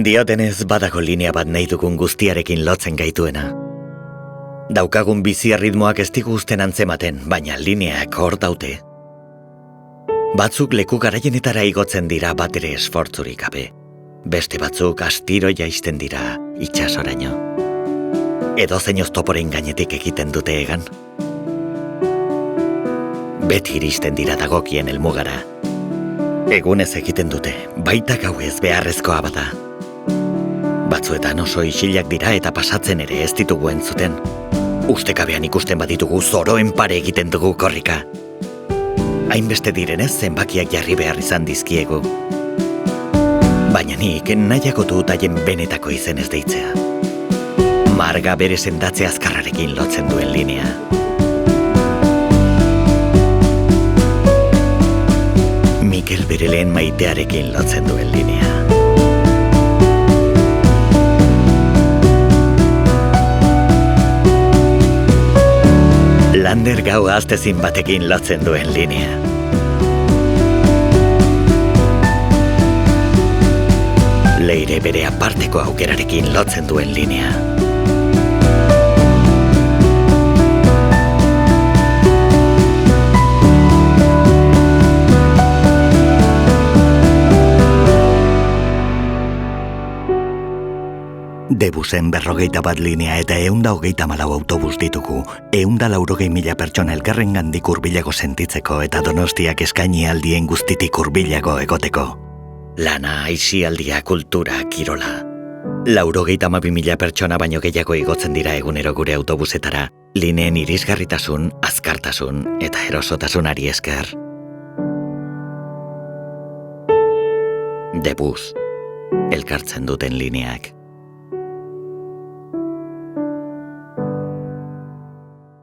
Diotenez badago linea bat nahi dugun guztiarekin lotzen gaituena. Daukagun bizi erritmoak ez diguzten antzematen, baina lineak hor daute. Batzuk leku garaienetara igotzen dira bat ere esfortzurik gabe. Beste batzuk astiro jaisten dira itsasoraino. Edozein oztoporen gainetik egiten dute egan. Beti iristen dira dagokien helmugara. Egunez egiten dute, baita gauez beharrezkoa bada. Batzuetan oso isilak dira eta pasatzen ere ez ditugu entzuten. Ustekabean ikusten baditugu zoroen pare egiten dugu korrika. Hainbeste direnez zenbakiak jarri behar izan dizkiegu. Baina nik nahiago dut haien benetako izenez deitzea. Marga bere sendatze azkarrarekin lotzen duen linea. Mikel bere lehen maitearekin lotzen duen linea. Lander gau aztezin batekin lotzen duen linea. Leire bere aparteko aukerarekin lotzen duen linea. Debusen 41 linea eta 134 autobus ditugu, 180.000 pertsona elkarrengandik hurbilago sentitzeko eta Donostiak eskaini aldien guztitik hurbilago egoteko. Lana, aisialdia, kultura, kirola. 92.000 pertsona baino gehiago igotzen dira egunero gure autobusetara, lineen irisgarritasun, azkartasun eta erosotasunari esker. Debus, elkartzen duten lineak.